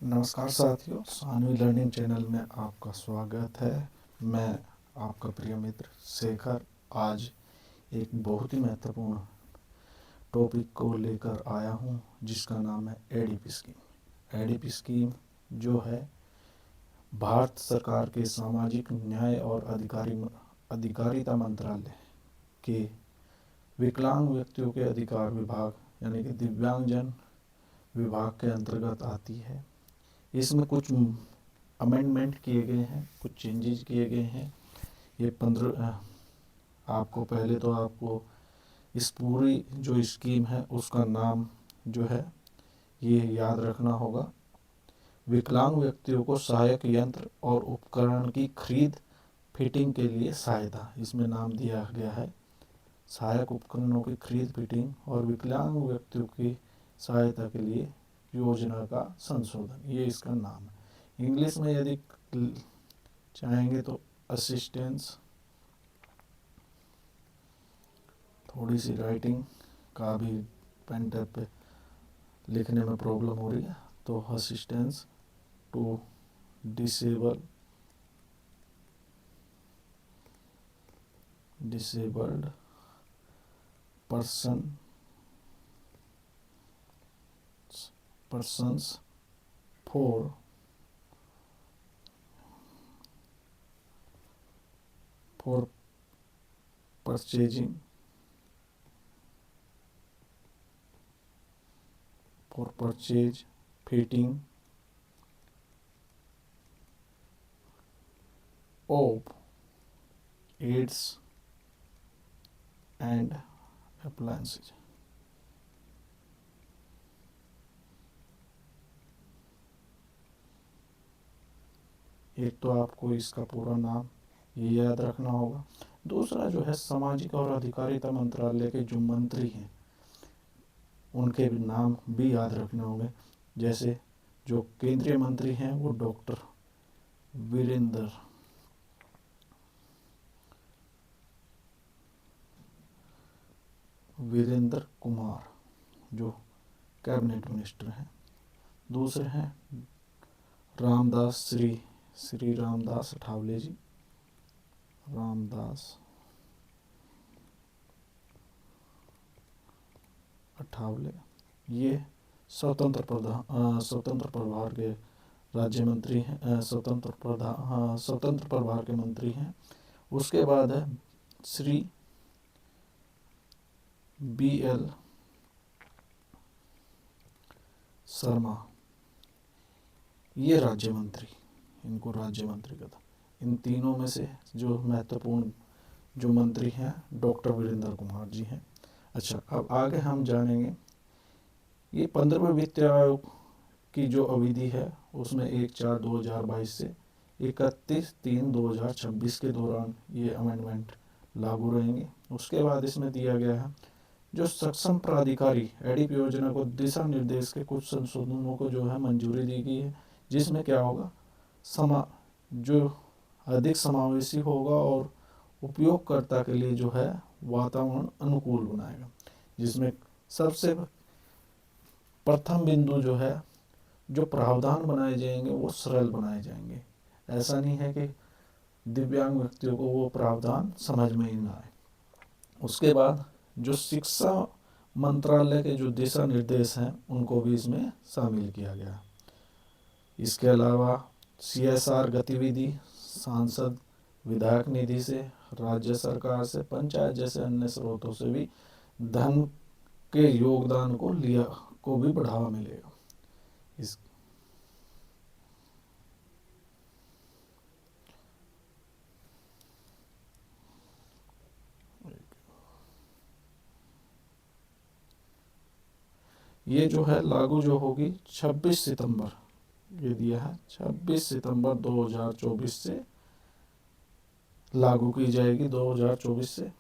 नमस्कार साथियों, Saanvi learning channel में आपका स्वागत है। मैं आपका प्रिय मित्र शेखर आज एक बहुत ही महत्वपूर्ण टॉपिक को लेकर आया हूं, जिसका नाम है एडीपी स्कीम। एडीपी स्कीम जो है भारत सरकार के सामाजिक न्याय और अधिकारिता मंत्रालय के विकलांग व्यक्तियों के अधिकार विभाग यानी कि दिव्यांगजन विभाग के अंतर्गत आती है। इसमें कुछ अमेंडमेंट किए गए हैं, कुछ चेंजेस किए गए हैं। ये 15 आपको इस पूरी जो स्कीम है उसका नाम जो है ये याद रखना होगा। विकलांग व्यक्तियों को सहायक यंत्र और उपकरण की खरीद फिटिंग के लिए सहायता, इसमें नाम दिया गया है सहायक उपकरणों की खरीद फिटिंग और विकलांग व्यक्तियों की सहायता के लिए योजना का संशोधन, ये इसका नाम है। इंग्लिश में यदि चाहेंगे तो असिस्टेंस, थोड़ी सी राइटिंग का भी पेन टैप पे लिखने में प्रॉब्लम हो रही है, तो assistance to disabled persons for purchasing fitting of aids and appliances। एक तो आपको इसका पूरा नाम ये याद रखना होगा। दूसरा जो है सामाजिक और अधिकारिता मंत्रालय के जो मंत्री हैं उनके भी नाम भी याद रखने होंगे। जैसे जो केंद्रीय मंत्री हैं वो डॉक्टर वीरेंद्र कुमार जो कैबिनेट मिनिस्टर हैं। दूसरे हैं श्री रामदास अठावले जी, ये स्वतंत्र प्रभार के राज्य मंत्री हैं, स्वतंत्र प्रभार के मंत्री हैं। उसके बाद है श्री BL शर्मा, ये राज्य मंत्री, इनको राज्य मंत्री का था। इन तीनों में से जो महत्वपूर्ण जो मंत्री हैं डॉक्टर वीरेंद्र कुमार जी हैं। अच्छा, अब आगे हम जानेंगे ये 15वें वित्त आयोग की जो अवधि है उसमें 1/4/2022 से 31/3/2026 के दौरान ये अमेंडमेंट लागू रहेंगे। उसके बाद इसमें दिया गया है जो सक्षम प्राधिकारी एडीपी योजना को दिशा निर्देश के कुछ संशोधनों को जो है मंजूरी दी गई है, जिसमें क्या होगा जो अधिक समावेशी होगा और उपयोगकर्ता के लिए जो है वातावरण अनुकूल बनाएगा। जिसमें सबसे प्रथम बिंदु जो है जो प्रावधान बनाए जाएंगे वो सरल बनाए जाएंगे। ऐसा नहीं है कि दिव्यांग व्यक्तियों को वो प्रावधान समझ में ही ना आए। उसके बाद जो शिक्षा मंत्रालय के जो दिशा निर्देश हैं उनको भी इसमें शामिल किया गया। इसके अलावा CSR गतिविधि सांसद विधायक निधि से, राज्य सरकार से, पंचायत जैसे अन्य स्रोतों से भी धन के योगदान को भी बढ़ावा मिलेगा। ये जो है लागू जो होगी 26 सितंबर, ये दिया है 26 सितंबर 2024 से लागू की जाएगी। 2024 से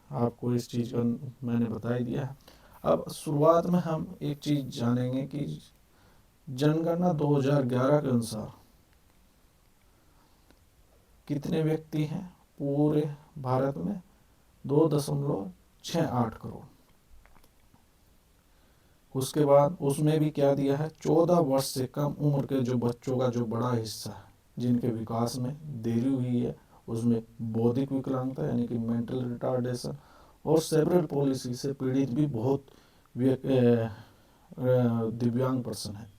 आपको इस चीज़ का मैंने बता ही दिया है। अब शुरुआत में हम एक चीज़ जानेंगे कि जनगणना 2011 के अनुसार कितने व्यक्ति हैं पूरे भारत में? 2.68 करोड़। उसके बाद उसमें भी क्या दिया है, 14 वर्ष से कम उम्र के जो बच्चों का जो बड़ा हिस्सा है जिनके विकास में देरी हुई है, उसमें बौद्धिक विकलांगता यानी कि मेंटल रिटार्डेशन और सेरेब्रल पॉलिसी से पीड़ित भी बहुत दिव्यांग पर्सन है।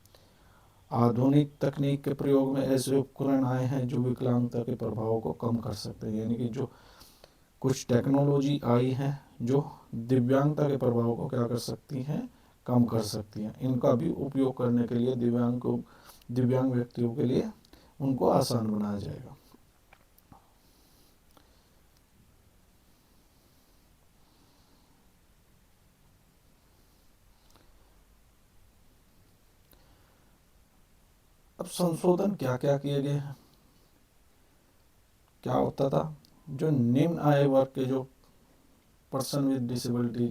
आधुनिक तकनीक के प्रयोग में ऐसे उपकरण आए हैं जो विकलांगता के प्रभाव को कम कर सकते हैं, यानी कि जो कुछ टेक्नोलॉजी आई है जो दिव्यांगता के प्रभाव को क्या कर सकती हैं, कम कर सकती हैं। इनका भी उपयोग करने के लिए दिव्यांग व्यक्तियों के लिए उनको आसान बनाया जाएगा। अब संशोधन क्या क्या किए गए हैं। क्या होता था, जो निम्न आय वर्ग के जो पर्सन विद डिसेबिलिटी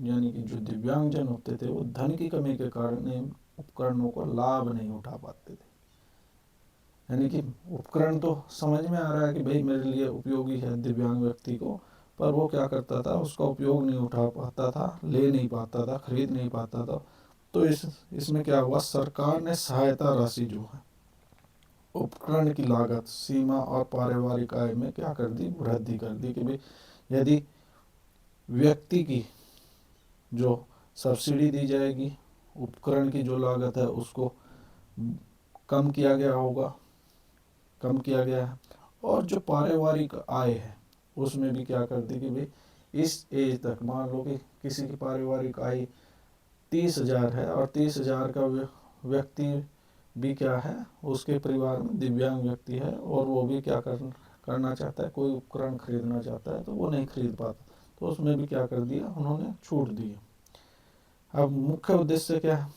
यानी कि जो दिव्यांगजन होते थे, वो धन की कमी के कारण इन उपकरणों को लाभ नहीं उठा पाते थे। यानी कि उपकरण तो समझ में आ रहा है कि भाई मेरे लिए उपयोगी है दिव्यांग व्यक्ति को, पर वो क्या करता था, उसका उपयोग नहीं उठा पाता था, ले नहीं पाता था, खरीद नहीं पाता था। तो इसमें क्या हुआ, सरकार ने सहायता राशि जो है, उपकरण की लागत सीमा और पारिवारिक आय में क्या कर दी, वृद्धि कर दी कि भाई यदि व्यक्ति की जो सब्सिडी दी जाएगी, उपकरण की जो लागत है उसको कम किया गया होगा, कम किया गया है। और जो पारिवारिक आय है उसमें भी क्या कर दी कि भाई इस एज तक, मान लो कि किसी की पारिवारिक आय 30,000 है और 30,000 का व्यक्ति भी क्या है, उसके परिवार में दिव्यांग व्यक्ति है और वो भी क्या करना चाहता है, कोई उपकरण खरीदना चाहता है तो वो नहीं खरीद पाता, तो उसमें भी क्या कर दिया, उन्होंने छूट दी। अब मुख्य उद्देश्य क्या है,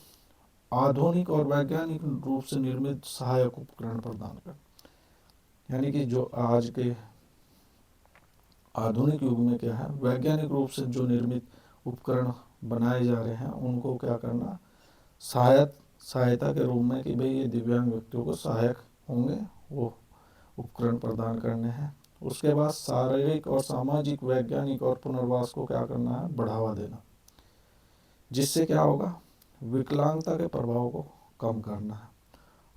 आधुनिक और वैज्ञानिक रूप से निर्मित सहायक उपकरण प्रदान कर, यानी कि जो आज के आधुनिक युग में क्या है, वैज्ञानिक रूप से जो निर्मित उपकरण बनाए जा रहे हैं उनको क्या करना, सहायता के रूप में कि भाई ये दिव्यांग व्यक्तियों को सहायक होंगे, वो उपकरण प्रदान करने हैं। उसके बाद शारीरिक और सामाजिक, वैज्ञानिक और पुनर्वास को क्या करना है, बढ़ावा देना, जिससे क्या होगा, विकलांगता के प्रभाव को कम करना है।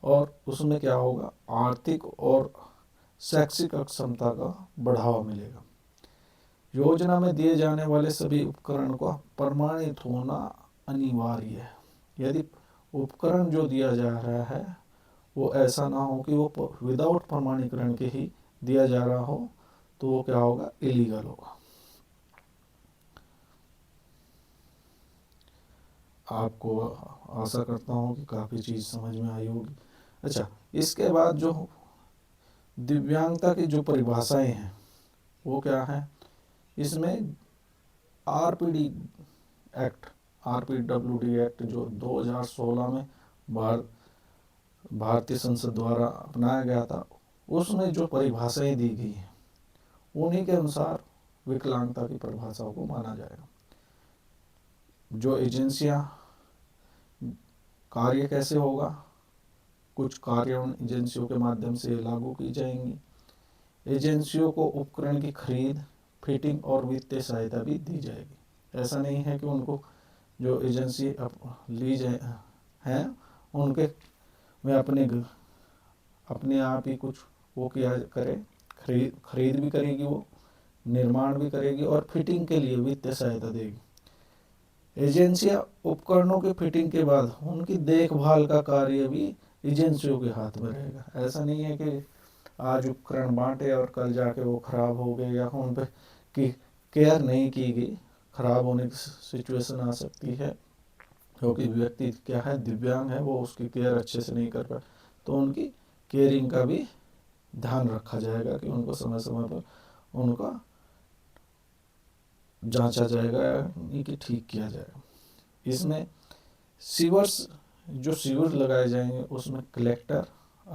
और उसमें क्या होगा, आर्थिक और शैक्षिक अक्षमता का बढ़ावा मिलेगा। योजना में दिए जाने वाले सभी उपकरण को प्रमाणित होना अनिवार्य है। यदि उपकरण जो दिया जा रहा है वो ऐसा ना हो कि वो विदाउट प्रमाणीकरण के ही दिया जा रहा हो, तो वो क्या होगा, इलीगल होगा। आपको आशा करता हूँ कि काफ़ी चीज़ समझ में आई होगी। अच्छा, इसके बाद जो दिव्यांगता की जो परिभाषाएं हैं वो क्या है, इसमें आरपीडी एक्ट, आरपीडब्ल्यूडी एक्ट जो 2016 में भारतीय संसद द्वारा अपनाया गया था, उसमें जो परिभाषाएं दी गई हैं उन्हीं के अनुसार विकलांगता की परिभाषाओं को माना जाएगा। जो एजेंसियां, कार्य कैसे होगा, कुछ कार्य उन एजेंसियों के माध्यम से लागू की जाएंगी। एजेंसियों को उपकरण की खरीद, फिटिंग और वित्तीय सहायता भी दी जाएगी। ऐसा नहीं है कि उनको जो एजेंसी ली जाए हैं उनके में अपने आप ही कुछ वो किया करे, खरीद भी करेगी, वो निर्माण भी करेगी और फिटिंग के लिए वित्तीय सहायता देगी। एजेंसियां उपकरणों के फिटिंग के बाद उनकी देखभाल का कार्य भी एजेंसियों के हाथ में रहेगा। ऐसा नहीं है कि आज उपकरण बांटे और कल जाके वो खराब हो गए या उन पे की केयर नहीं की गई, खराब होने की सिचुएशन आ सकती है क्योंकि व्यक्ति क्या है, दिव्यांग है, वो उसकी केयर अच्छे से नहीं कर पाए, तो उनकी केयरिंग का भी ध्यान रखा जाएगा कि उनको समय समय पर उनका जांचा जाएगा यानी कि ठीक किया जाएगा। इसमें सीवर्स, जो सीवर लगाए जाएंगे उसमें कलेक्टर,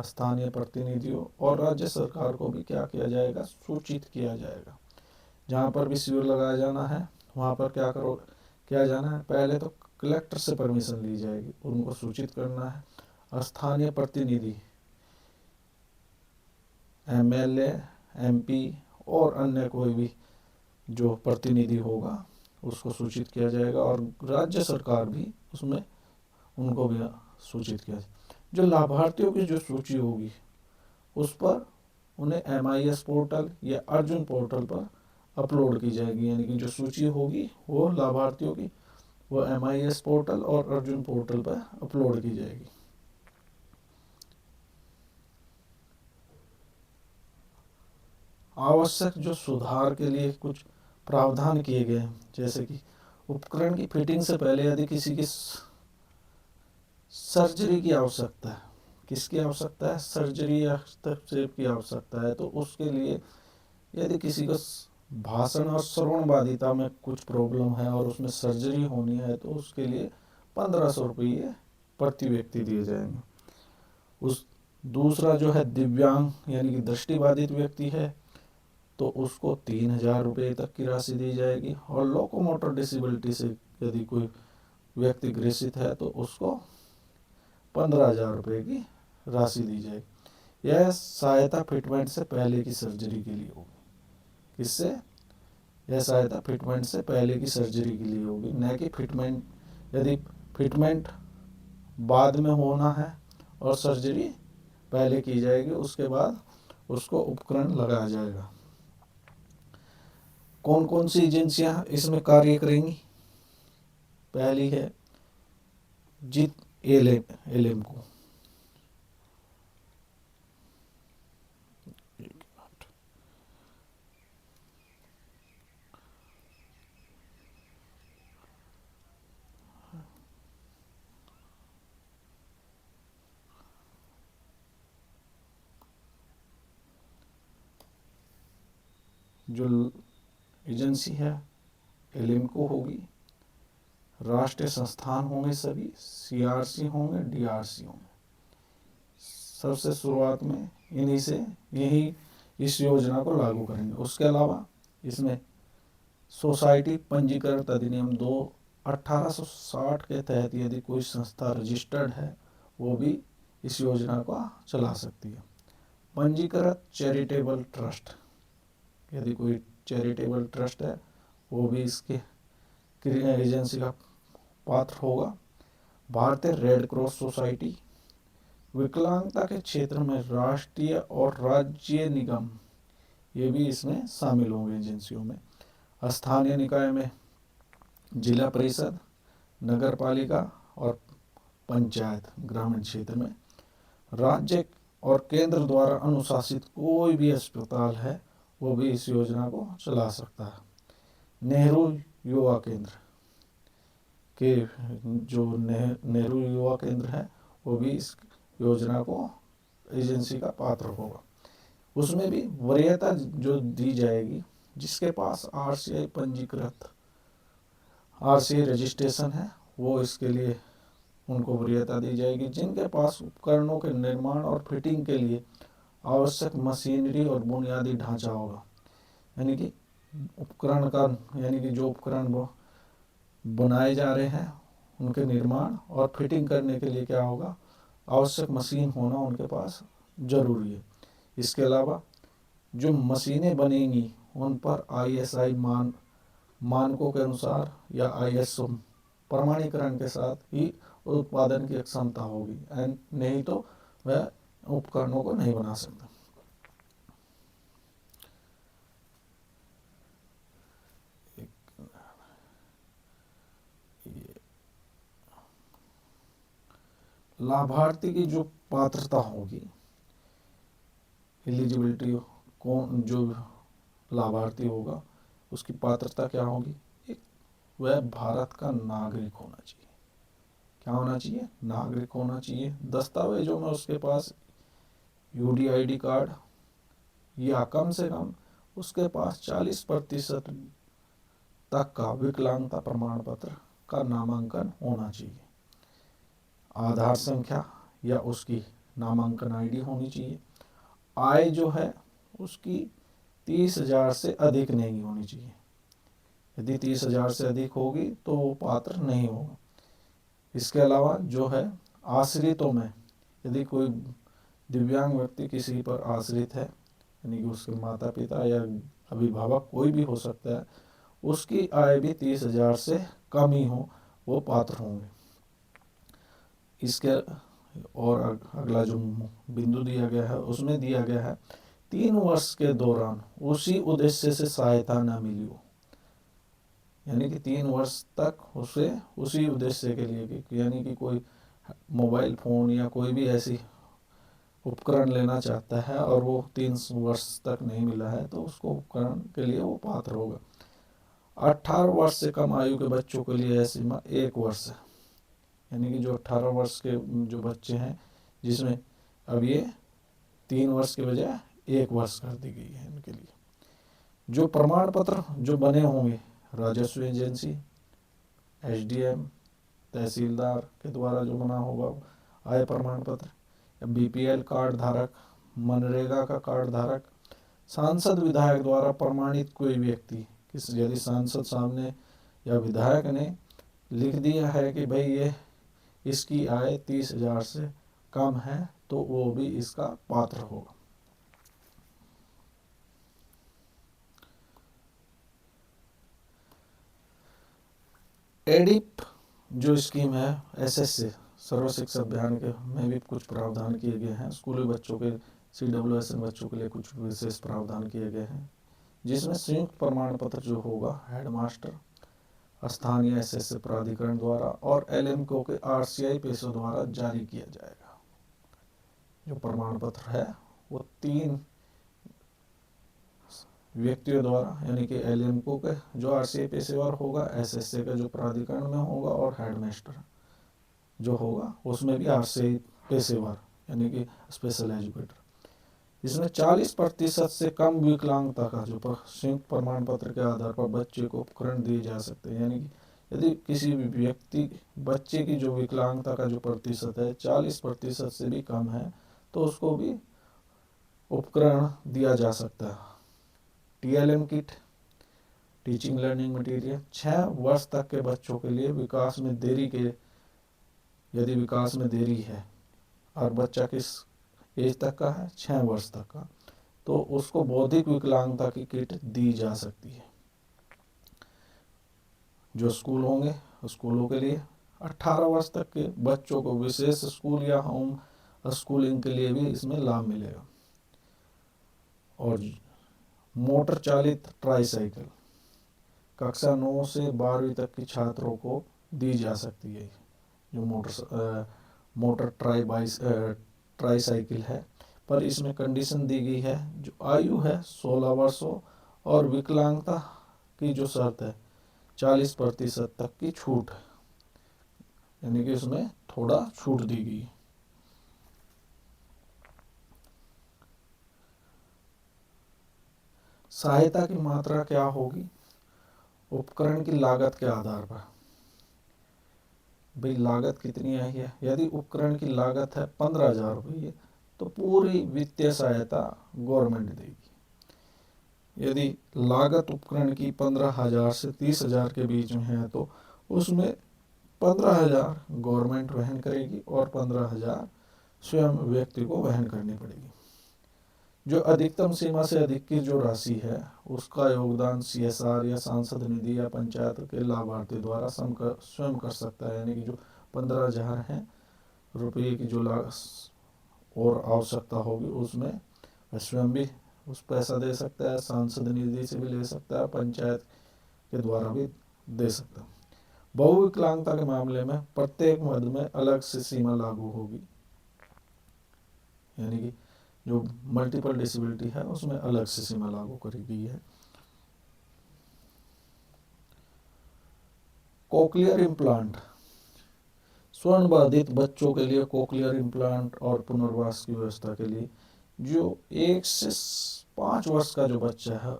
स्थानीय प्रतिनिधियों और राज्य सरकार को भी क्या किया जाएगा, सूचित किया जाएगा। जहाँ पर भी सीवर लगाया जाना है वहाँ पर क्या जाना है, पहले तो कलेक्टर से परमिशन ली जाएगी, उनको सूचित करना है। स्थानीय प्रतिनिधि, एमएलए, एमपी और अन्य कोई भी जो प्रतिनिधि होगा उसको सूचित किया जाएगा और राज्य सरकार भी उसमें उनको भी सूचित किया जाए। जो लाभार्थियों की जो सूची होगी उस पर उन्हें MIS पोर्टल या अर्जुन पोर्टल पर अपलोड की जाएगी, यानी कि जो सूची होगी वो लाभार्थियों की वो MIS पोर्टल और अर्जुन पोर्टल पर अपलोड की जाएगी। आवश्यक जो सुधार के लिए कुछ प्रावधान किए गए हैं, जैसे कि उपकरण की फिटिंग से पहले यदि किसी की सर्जरी की आवश्यकता है, किसकी आवश्यकता है, सर्जरी या हस्तक्षेप की आवश्यकता है, तो उसके लिए यदि किसी को भाषण और श्रवण बाधिता में कुछ प्रॉब्लम है और उसमें सर्जरी होनी है तो उसके लिए 1500 रुपये प्रति व्यक्ति दिए जाएंगे। उस दूसरा जो है दिव्यांग यानी कि दृष्टिबाधित व्यक्ति है तो उसको 3000 रुपये तक की राशि दी जाएगी, और लोकोमोटर डिसेबिलिटी से यदि कोई व्यक्ति ग्रसित है तो उसको 15,000 रुपये की राशि दी जाएगी। यह सहायता फिटमेंट से पहले की सर्जरी के लिए होगी। किससे? यह सहायता फिटमेंट से पहले की सर्जरी के लिए होगी, न कि फिटमेंट, यदि फिटमेंट बाद में होना है और सर्जरी पहले की जाएगी उसके बाद उसको उपकरण लगाया जाएगा। कौन कौन सी एजेंसियां इसमें कार्य करेंगी? पहली है जीत एलएम को। जो एजेंसी है एलिम्को होगी, राष्ट्रीय संस्थान होंगे, सभी CRC होंगे, DRC होंगे। सबसे शुरुआत में इन्हीं से यही इस योजना को लागू करेंगे। उसके अलावा इसमें सोसाइटी पंजीकरण अधिनियम 1860 के तहत यदि कोई संस्था रजिस्टर्ड है वो भी इस योजना को चला सकती है। पंजीकृत चैरिटेबल ट्रस्ट, यदि कोई चैरिटेबल ट्रस्ट है वो भी इसके एजेंसी का पात्र होगा। भारतीय रेड क्रॉस सोसाइटी, विकलांगता के क्षेत्र में राष्ट्रीय और राज्य निगम ये भी इसमें शामिल होंगे एजेंसियों में। स्थानीय निकाय में जिला परिषद, नगर पालिका और पंचायत ग्रामीण क्षेत्र में। राज्य और केंद्र द्वारा अनुशासित कोई भी अस्पताल है वो भी इस योजना को चला सकता है। नेहरू युवा केंद्र के जो नेहरू युवा केंद्र है वो भी इस योजना को एजेंसी का पात्र होगा। उसमें भी वरीयता जो दी जाएगी, जिसके पास RCI पंजीकृत RCI रजिस्ट्रेशन है वो इसके लिए उनको वरीयता दी जाएगी। जिनके पास उपकरणों के निर्माण और फिटिंग के लिए आवश्यक मशीनरी और बुनियादी ढांचा होगा, यानी कि उपकरण का, यानी कि जो उपकरण वो बनाए जा रहे हैं उनके निर्माण और फिटिंग करने के लिए क्या होगा, आवश्यक मशीन होना उनके पास जरूरी है। इसके अलावा जो मशीनें बनेंगी उन पर ISI मानकों के अनुसार या ISO प्रमाणीकरण के साथ ही उत्पादन की क्षमता होगी, नहीं तो वह उपकरणों को नहीं बना सकता। लाभार्थी की जो पात्रता होगी, एलिजिबिलिटी, कौन जो लाभार्थी होगा उसकी पात्रता क्या होगी, एक वह भारत का नागरिक होना चाहिए। क्या होना चाहिए? नागरिक होना चाहिए। दस्तावेजों में उसके पास UDID कार्ड या कम से कम उसके पास 40% तक का विकलांगता प्रमाण पत्र का नामांकन होना चाहिए। आधार संख्या या उसकी नामांकन ID होनी चाहिए। आय जो है उसकी 30,000 से अधिक नहीं होनी चाहिए। यदि 30,000 से अधिक होगी तो वो पात्र नहीं होगा। इसके अलावा जो है आश्रितों में, यदि कोई दिव्यांग व्यक्ति किसी पर आश्रित है, यानी कि उसके माता पिता या अभिभावक कोई भी हो सकता है, उसकी आय भी 30,000 से कम ही हो, वो पात्र होंगे। इसके और अगला जो बिंदु दिया गया है उसमें दिया गया है 3 वर्ष के दौरान उसी उद्देश्य से सहायता न मिली हो, यानी कि 3 वर्ष तक उसे उसी उद्देश्य के लिए कि यानी कि कोई मोबाइल फ़ोन या कोई भी ऐसी उपकरण लेना चाहता है और वो 3 वर्ष तक नहीं मिला है तो उसको उपकरण के लिए वो पात्र होगा। 18 वर्ष से कम आयु के बच्चों के लिए यह सीमा 1 वर्ष है, यानी कि जो 18 वर्ष के जो बच्चे हैं जिसमें अब ये 3 वर्ष के बजाय 1 वर्ष कर दी गई है इनके लिए। जो प्रमाण पत्र जो बने होंगे राजस्व एजेंसी, एसडीएम, तहसीलदार के द्वारा जो बना होगा आय प्रमाण पत्र, या बीपीएल कार्ड धारक, मनरेगा का कार्ड धारक, सांसद विधायक द्वारा प्रमाणित कोई व्यक्ति, यदि सांसद सामने या विधायक ने लिख दिया है कि भाई ये इसकी आय 30,000 से कम है तो वो भी इसका पात्र होगा। एडिप जो स्कीम है एसएससी सर्व शिक्षा अभियान के में भी कुछ प्रावधान किए गए हैं। स्कूली बच्चों के CWSN बच्चों के लिए कुछ विशेष प्रावधान किए गए हैं, जिसमें संयुक्त प्रमाण पत्र जो होगा हेडमास्टर, स्थानीय एसएससी प्राधिकरण द्वारा और LMCO के RCI पेशों द्वारा जारी किया जाएगा। जो प्रमाण पत्र है वो 3 व्यक्तियों द्वारा, यानी कि LMCO के जो RCI पेशेवर होगा, SSA का जो प्राधिकरण में होगा और हेडमास्टर जो होगा उसमें भी RCI पेशेवर यानी कि स्पेशल एजुकेटर। इसमें 40% से कम विकलांगता का जो संयुक्त प्रमाण पत्र के आधार पर बच्चे को उपकरण दिए जा सकते हैं, यानी कि यदि किसी भी व्यक्ति बच्चे की जो विकलांगता का जो प्रतिशत है 40% से भी कम है तो उसको भी उपकरण दिया जा सकता है। TLM kit, teaching learning material, 6 वर्ष तक के बच्चों के लिए विकास में देरी के, यदि विकास में देरी है और बच्चा किस एज तक का है 6 वर्ष तक का, तो उसको बौद्धिक विकलांगता की किट दी जा सकती है। जो स्कूल होंगे स्कूलों के लिए 18 वर्ष तक के बच्चों को विशेष स्कूल या होम स्कूलिंग के लिए भी इसमें लाभ मिलेगा। और मोटर चालित ट्राईसाइकिल कक्षा 9 से 12वीं तक के छात्रों को दी जा सकती है। जो मोटर ट्राईसाइकिल है, पर इसमें कंडीशन दी गई है जो आयु है 16 वर्ष हो और विकलांगता की जो शर्त है 40% तक की छूट है, यानी कि इसमें थोड़ा छूट दी गई है। सहायता की मात्रा क्या होगी? उपकरण की लागत के आधार पर। भाई लागत कितनी आई है? यदि उपकरण की लागत है 15,000 रुपये तो पूरी वित्तीय सहायता गवर्नमेंट देगी। यदि लागत उपकरण की 15,000 से 30,000 के बीच में है तो उसमें 15,000 गवर्नमेंट वहन करेगी और 15,000 स्वयं व्यक्ति को वहन करनी पड़ेगी। जो अधिकतम सीमा से अधिक की जो राशि है उसका योगदान CSR या सांसद निधि या पंचायत के लाभार्थी द्वारा स्वयं कर सकता है, यानी कि जो 15,000 है रुपये की जो और आवश्यकता होगी उसमें स्वयं भी उस पैसा दे सकता है, सांसद निधि से भी ले सकता है, पंचायत के द्वारा भी दे सकता है। बहुविकलांगता के मामले में प्रत्येक मद में अलग से सीमा लागू होगी, यानी कि जो मल्टीपल डिसेबिलिटी है उसमें अलग से सीमा लागू करी गई है। कोक्लियर इम्प्लांट, स्वर्ण बाधित बच्चों के लिए कोक्लियर इम्प्लांट और पुनर्वास की व्यवस्था के लिए जो 1 से 5 वर्ष का जो बच्चा है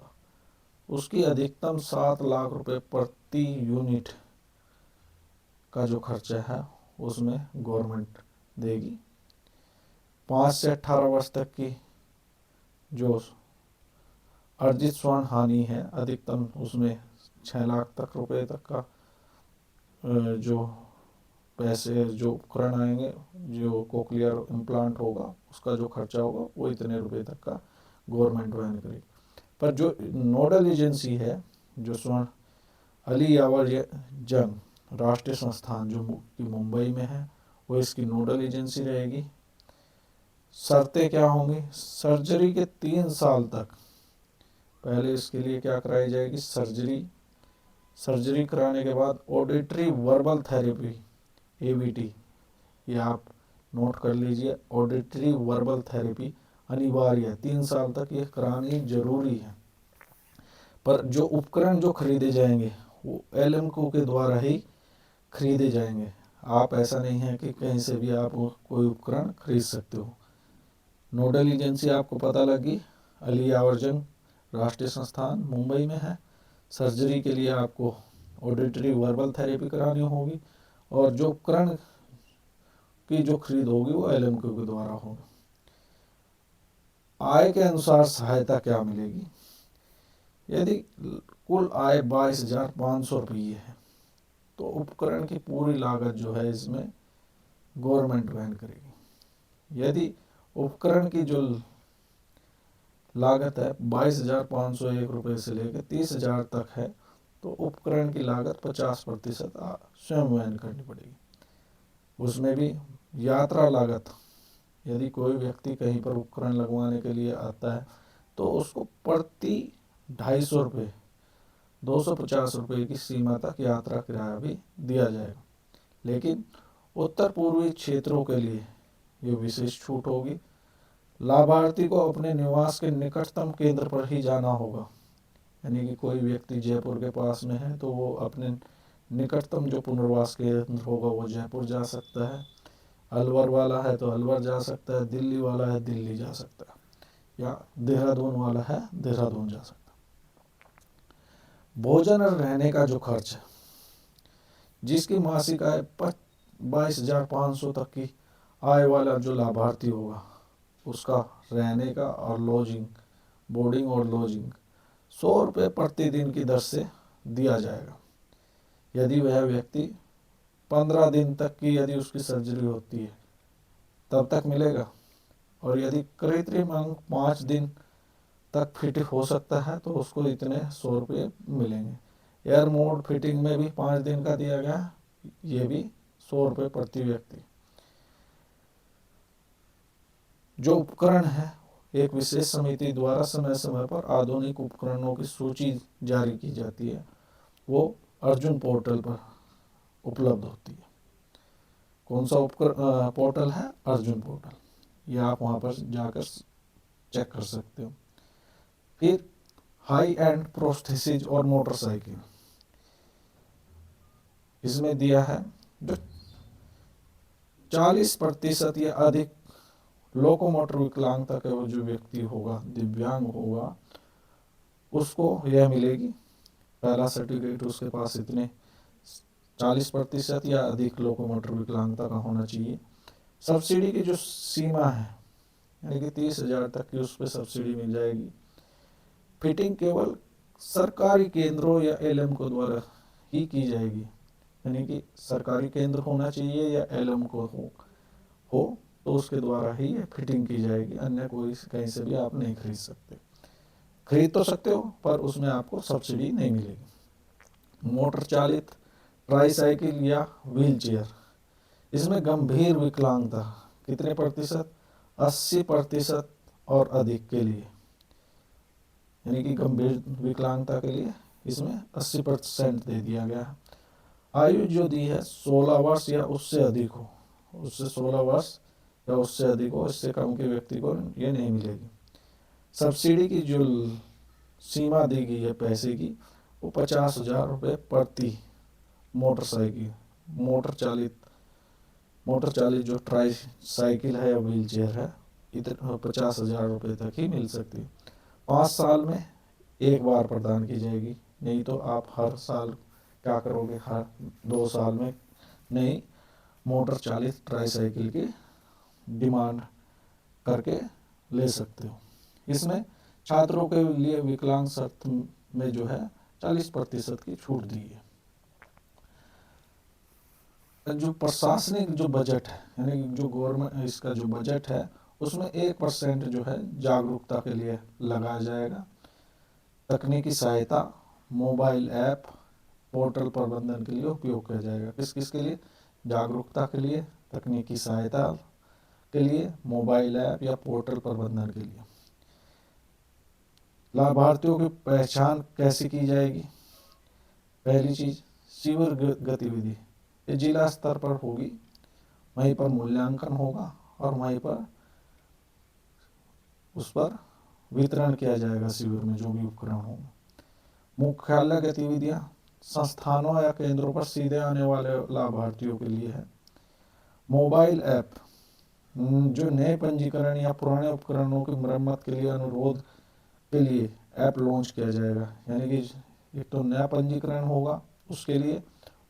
उसकी अधिकतम 7 लाख रुपए प्रति यूनिट का जो खर्चा है उसमें गवर्नमेंट देगी। 5 से 18 वर्ष तक की जो अर्जित स्वर्ण हानि है अधिकतम उसमें 6 लाख तक रुपए तक का जो पैसे जो उपकरण आएंगे, जो कोक्लियर इम्प्लांट होगा उसका जो खर्चा होगा वो इतने रुपए तक का गवर्नमेंट वहन करेगी। पर जो नोडल एजेंसी है जो स्वर्ण अली यावर जंग राष्ट्रीय संस्थान जो कि मुंबई में है, वो इसकी नोडल एजेंसी रहेगी। शर्तें क्या होंगी? सर्जरी के 3 साल तक पहले इसके लिए क्या कराई जाएगी? सर्जरी कराने के बाद ऑडिटरी वर्बल थेरेपी, एवीटी, ये आप नोट कर लीजिए। ऑडिटरी वर्बल थेरेपी अनिवार्य है, 3 साल तक ये करानी जरूरी है। पर जो उपकरण जो खरीदे जाएंगे वो एलएमको के द्वारा ही खरीदे जाएंगे। आप ऐसा नहीं है कि कहीं से भी आप कोई उपकरण खरीद सकते हो। नोडल एजेंसी आपको पता लगी, अली यावर जंग राष्ट्रीय संस्थान मुंबई में है। सर्जरी के लिए आपको ऑडिटरी वर्बल थेरेपी करानी होगी और जो उपकरण की जो खरीद होगी वो एलएमको के द्वारा होगी। आय के अनुसार सहायता क्या मिलेगी? यदि कुल आय 22,500 रुपये है तो उपकरण की पूरी लागत जो है इसमें गवर्नमेंट वहन करेगी। यदि उपकरण की जो लागत है 22,501 रुपये से लेकर 30,000 तक है तो उपकरण की लागत 50% स्वयं वहन करनी पड़ेगी। उसमें भी यात्रा लागत, यदि कोई व्यक्ति कहीं पर उपकरण लगवाने के लिए आता है तो उसको प्रति 250 रुपये 250 रुपये की सीमा तक यात्रा किराया भी दिया जाएगा। लेकिन उत्तर पूर्वी क्षेत्रों के लिए ये विशेष छूट होगी। लाभार्थी को अपने निवास के निकटतम केंद्र पर ही जाना होगा। यानी कि कोई व्यक्ति जयपुर के पास में है तो वो अपने निकटतम जो पुनर्वास केंद्र होगा वो जयपुर जा सकता है। अलवर वाला है तो अलवर जा सकता है, दिल्ली वाला है दिल्ली जा सकता है, या देहरादून वाला है देहरादून जा सकता है। भोजन और रहने का जो खर्च है, जिसकी मासिक आय 22,500 तक की आय वाला जो लाभार्थी होगा उसका रहने का और लॉजिंग, बोर्डिंग और लॉजिंग 100 रुपये प्रतिदिन की दर से दिया जाएगा। यदि वह व्यक्ति 15 दिन तक की यदि उसकी सर्जरी होती है तब तक मिलेगा, और यदि कृत्रिम अंग 5 दिन तक फिट हो सकता है तो उसको इतने 100 रुपये मिलेंगे। एयर मोड फिटिंग में भी 5 दिन का दिया गया, ये भी 100 रुपये प्रति व्यक्ति। जो उपकरण है, एक विशेष समिति द्वारा समय समय पर आधुनिक उपकरणों की सूची जारी की जाती है, वो अर्जुन पोर्टल पर उपलब्ध होती है। कौन सा उपकरण पोर्टल है? अर्जुन पोर्टल, ये आप वहाँ पर जाकर चेक कर सकते हो। फिर हाई एंड प्रोस्थेसिस और मोटरसाइकिल, इसमें दिया है जो 40% या अधिक लोकोमोटर विकलांगता का जो व्यक्ति होगा, दिव्यांग होगा, उसको यह मिलेगी। पहला सर्टिफिकेट उसके पास इतने 40% या अधिक लोकोमोटर विकलांगता का होना चाहिए। सब्सिडी की जो सीमा है यानी कि 30,000 तक की उस पर सब्सिडी मिल जाएगी। फिटिंग केवल सरकारी केंद्रों या एलएमको द्वारा ही की जाएगी, यानी कि सरकारी केंद्र होना चाहिए या एलएमको हो तो उसके द्वारा ही ये फिटिंग की जाएगी, अन्य कोई कहीं से भी आप नहीं खरीद सकते। खरीद तो सकते हो पर उसमें आपको सब्सिडी नहीं मिलेगी। मोटर चालित ट्राईसाइकिल या व्हील चेयर, इसमें गंभीर विकलांगता कितने प्रतिशत? 80% और अधिक के लिए, यानी कि गंभीर विकलांगता के लिए इसमें 80% दे दिया गया है। आयु जो दी है 16 वर्ष या उससे अधिक हो, उससे 16 वर्ष या उससे अधिक हो, इससे कम के व्यक्ति को ये नहीं मिलेगी। सब्सिडी की जो सीमा दी गई है पैसे की, वो 50,000 रुपये प्रति मोटरसाइकिल, मोटर चालित जो ट्राई साइकिल है या व्हील चेयर है, इतने 50,000 रुपये तक ही मिल सकती है। 5 साल में एक बार प्रदान की जाएगी, नहीं तो आप हर साल क्या करोगे, हर 2 साल में नई मोटर चालित ट्राईसाइकिल की डिमांड करके ले सकते हो। इसमें छात्रों के लिए विकलांग शर्त में जो है 40% की छूट दी है। जो प्रशासनिक जो बजट है, यानी जो गवर्नमेंट इसका जो बजट है उसमें 1% जो है जागरूकता के लिए लगाया जाएगा। तकनीकी सहायता, मोबाइल ऐप, पोर्टल प्रबंधन के लिए उपयोग किया जाएगा। किस किस के लिए? जागरूकता के लिए, तकनीकी सहायता के लिए, मोबाइल ऐप या पोर्टल प्रबंधन के लिए। लाभार्थियों की पहचान कैसे की जाएगी? पहली चीज, शिविर गतिविधि, ये जिला स्तर पर होगी, वहीं पर मूल्यांकन होगा और वहीं पर उस पर वितरण किया जाएगा शिविर में जो भी उपकरण होंगे। मुख्यालय गतिविधियां संस्थानों या केंद्रों पर सीधे आने वाले लाभार्थियों के लिए है। मोबाइल ऐप, जो नए पंजीकरण या पुराने उपकरणों की मरम्मत के लिए अनुरोध के लिए ऐप लॉन्च किया जाएगा। यानी कि एक तो नया पंजीकरण होगा, उसके लिए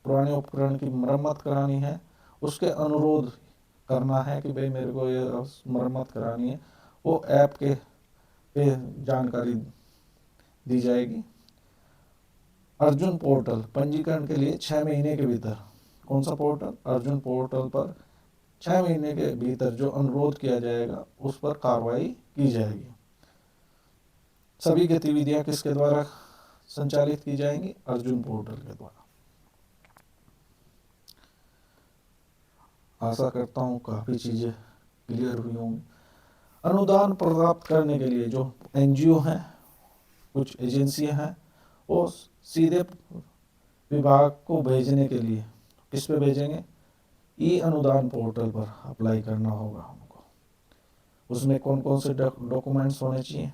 पुराने उपकरण की मरम्मत करानी है, उसके अनुरोध करना है कि भाई मेरे को ये मरम्मत करानी है, वो ऐप के पे जानकारी दी जाएगी। अर्जुन पोर्टल, पंजीकरण के लिए 6 महीने के भीतर, कौन सा पोर्टल? अर्जुन पोर्टल पर 6 महीने के भीतर जो अनुरोध किया जाएगा उस पर कार्रवाई की जाएगी। सभी गतिविधियां किसके द्वारा संचालित की जाएंगी? अर्जुन पोर्टल के द्वारा। आशा करता हूँ काफी चीजें क्लियर हुई होंगी। अनुदान प्राप्त करने के लिए जो एनजीओ हैं, कुछ एजेंसियां हैं, वो सीधे विभाग को भेजने के लिए किस पे भेजेंगे? ई अनुदान पोर्टल पर अप्लाई करना होगा उनको। उसमें कौन कौन से डॉक्यूमेंट्स होने चाहिए?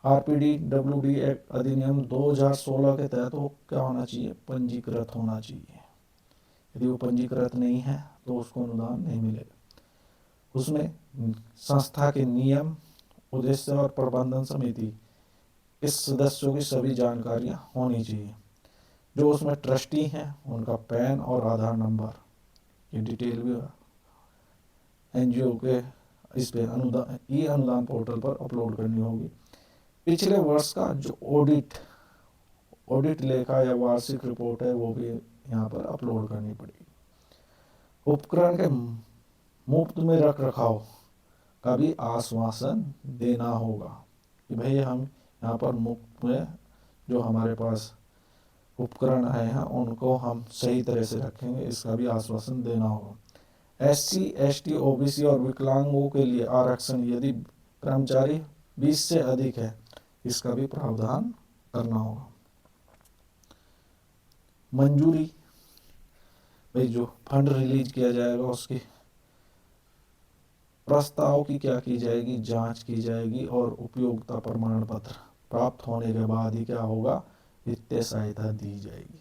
आरपीडी डब्ल्यूडी एक्ट अधिनियम 2016 के तहत वो क्या होना चाहिए? पंजीकृत होना चाहिए। यदि वो पंजीकृत नहीं है तो उसको अनुदान नहीं मिलेगा। उसमें संस्था के नियम, उद्देश्य और प्रबंधन समिति इस सदस्यों की सभी जानकारियां होनी चाहिए। जो उसमें ट्रस्टी हैं उनका पैन और आधार नंबर, ये डिटेल भी एनजीओ के इस पे अनुदान ई अनुदान पोर्टल पर अपलोड करनी होगी। पिछले वर्ष का जो ऑडिट लेखा या वार्षिक रिपोर्ट है वो भी यहाँ पर अपलोड करनी पड़ेगी। उपकरण के मुफ्त में रख रखाव का भी आश्वासन देना होगा कि भाई हम यहाँ पर मुफ्त में जो हमारे पास उपकरण आए हैं उनको हम सही तरह से रखेंगे, इसका भी आश्वासन देना होगा। SC, ST, OBC और विकलांगों के लिए आरक्षण यदि कर्मचारी 20 से अधिक है, इसका भी प्रावधान करना होगा। मंजूरी, भाई जो फंड रिलीज किया जाएगा उसकी प्रस्ताव की क्या की जाएगी? जांच की जाएगी और उपयोगिता प्रमाण पत्र प्राप्त होने के बाद ही क्या होगा? वित्तीय सहायता दी जाएगी।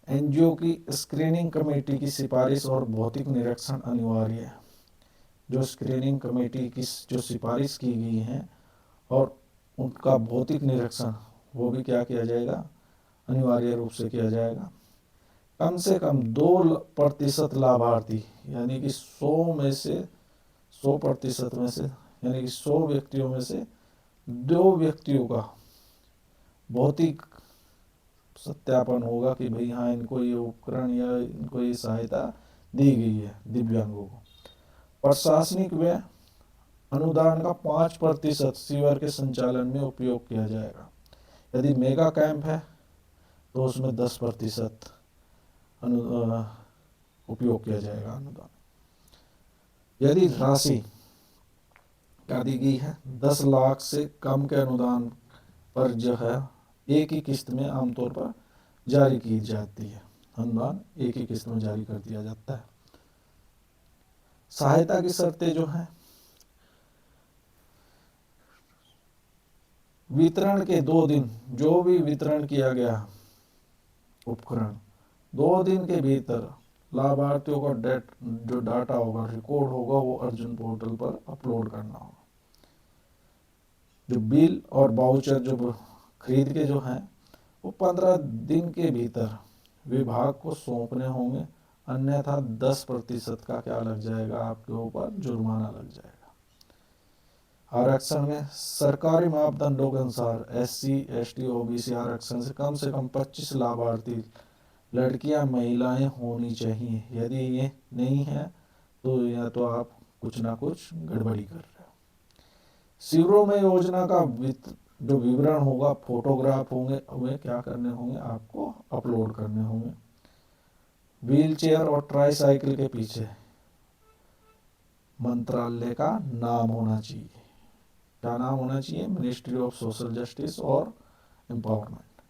एनजीओ की स्क्रीनिंग कमेटी की सिफारिश और भौतिक निरीक्षण अनिवार्य है। जो स्क्रीनिंग कमेटी की जो सिफारिश की गई है और उनका भौतिक निरीक्षण वो भी क्या किया जाएगा? अनिवार्य रूप से किया जाएगा। कम से कम 2% लाभार्थी, यानी कि 100 में से 100% में से, यानी कि 100 व्यक्तियों में से 2 व्यक्तियों का भौतिक सत्यापन होगा कि भाई हाँ इनको ये उपकरण या इनको ये सहायता दी गई है दिव्यांगों को। प्रशासनिक व्यय, अनुदान का 5% शिविर के संचालन में उपयोग किया जाएगा। यदि मेगा कैंप है तो उसमें 10% उपयोग किया जाएगा अनुदान। यदि राशि क्या दी गई है? 10 लाख से कम के अनुदान पर जो है एक ही किस्त में आमतौर पर जारी की जाती है। अनुदान एक ही किस्त में जारी कर दिया जाता है। सहायता की शर्तें जो हैं, वितरण के 2 दिन, जो भी वितरण किया गया उपकरण 2 दिन के भीतर लाभार्थियों का जो डाटा होगा, रिकॉर्ड होगा, वो अर्जुन पोर्टल पर अपलोड करना होगा। जो बिल और बाउचर जो खरीद के जो हैं वो 15 दिन के भीतर विभाग को सौंपने होंगे, अन्यथा 10% का क्या लग जाएगा? आपके ऊपर जुर्माना लग जाएगा। आरक्षण में सरकारी मापदंडों के अनुसार SC, ST, OBC आरक्षण से कम 25 लाभार्थी लड़कियां, महिलाएं होनी चाहिए। यदि ये नहीं है तो या तो आप कुछ ना कुछ गड़बड़ी कर रहे हो। शिविरों में योजना का जो विवरण होगा, फोटोग्राफ होंगे, वे क्या करने होंगे, आपको अपलोड करने होंगे। व्हील चेयर और ट्राईसाइकिल के पीछे मंत्रालय का नाम होना चाहिए। क्या नाम होना चाहिए? मिनिस्ट्री ऑफ सोशल जस्टिस और एम्पावरमेंट।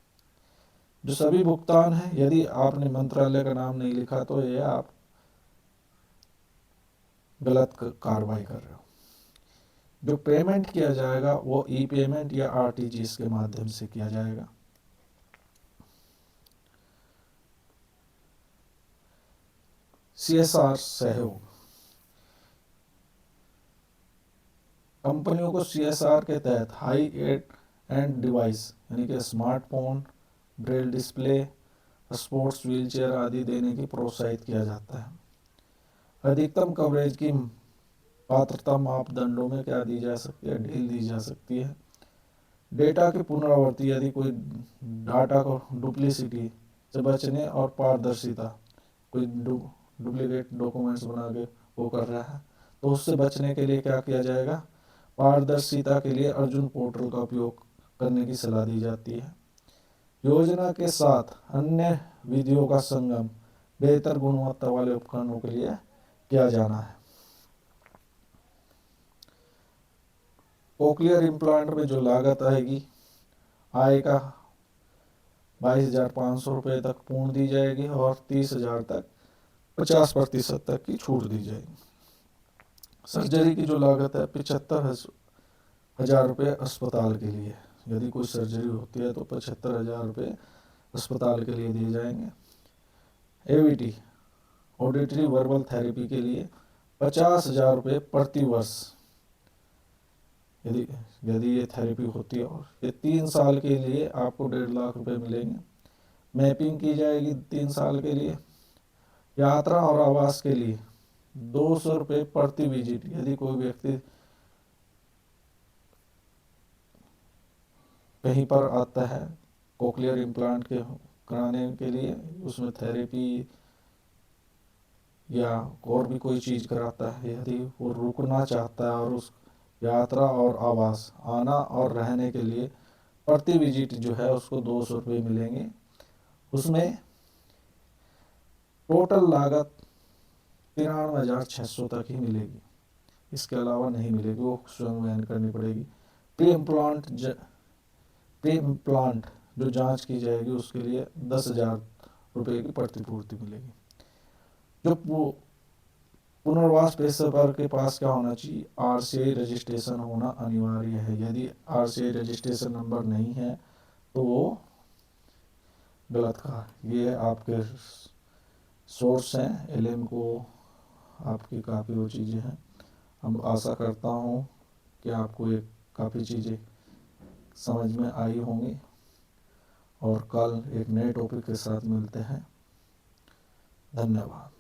जो सभी भुगतान है, यदि आपने मंत्रालय का नाम नहीं लिखा तो ये आप गलत कार्रवाई कर रहे हो। जो पेमेंट किया जाएगा वो ई पेमेंट या आरटीजीएस के माध्यम से किया जाएगा। सीएसआर सहयोग, कंपनियों को सीएसआर के तहत हाई एंड डिवाइस यानी कि smartphone, Braille display, sports wheelchair आदि देने की प्रोत्साहित किया जाता है। अधिकतम कवरेज की पात्रता मापदंडों में क्या दी जा सकती है? ढील दी जा सकती है। डेटा की पुनरावृत्ति, यदि कोई डाटा को डुप्लिसिटी से बचने और पारदर्शिता, कोई डुप्लीकेट डॉक्यूमेंट्स बना के वो कर रहा है तो उससे बचने के लिए क्या किया जाएगा? पारदर्शिता के लिए अर्जुन पोर्टल का उपयोग करने की सलाह दी जाती है। योजना के साथ अन्य विधियों का संगम बेहतर गुणवत्ता वाले उपकरणों के लिए किया जाना है। कोक्लियर इम्प्लांट में जो लागत आएगा 22,500 रुपये तक पूर्ण दी जाएगी और 30,000 तक 50% तक की छूट दी जाएगी। सर्जरी की जो लागत है 75,000 रुपये अस्पताल के लिए, यदि कोई सर्जरी होती है तो 75,000 रुपये अस्पताल के लिए दिए जाएंगे। एवीटी ऑडिटरी वर्बल थेरेपी के लिए 50,000 रुपये प्रति वर्ष, यदि ये थेरेपी होती है, और ये 3 साल के लिए आपको 1.5 लाख रुपए मिलेंगे। मैपिंग की जाएगी 3 साल के लिए। यात्रा और आवास के लिए 200 रुपये प्रति विजिट, यदि कोई व्यक्ति कहीं पर आता है कोक्लियर इम्प्लांट के कराने के लिए, उसमें थेरेपी या और भी कोई चीज़ कराता है, यदि वो रुकना चाहता है और उस यात्रा और आवास, आना और रहने के लिए प्रति विजिट जो है उसको 200 रुपये मिलेंगे। उसमें टोटल लागत 93,600 तक ही मिलेगी, इसके अलावा नहीं मिलेगी, वो स्वयं वहन करनी पड़ेगी। प्री इम्प्लांट जो जांच की जाएगी उसके लिए 10,000 रुपये की प्रतिपूर्ति मिलेगी। जो पुनर्वास पेशेवर के पास क्या होना चाहिए? आरसीआई रजिस्ट्रेशन होना अनिवार्य है। यदि आरसीआई रजिस्ट्रेशन नंबर नहीं है तो वो गलत कहा। ये आपके सोर्स हैं, एलएम को आपकी काफ़ी वो चीज़ें हैं। हम आशा करता हूँ कि आपको ये काफ़ी चीज़ें समझ में आई होंगी और कल एक नए टॉपिक के साथ मिलते हैं। धन्यवाद।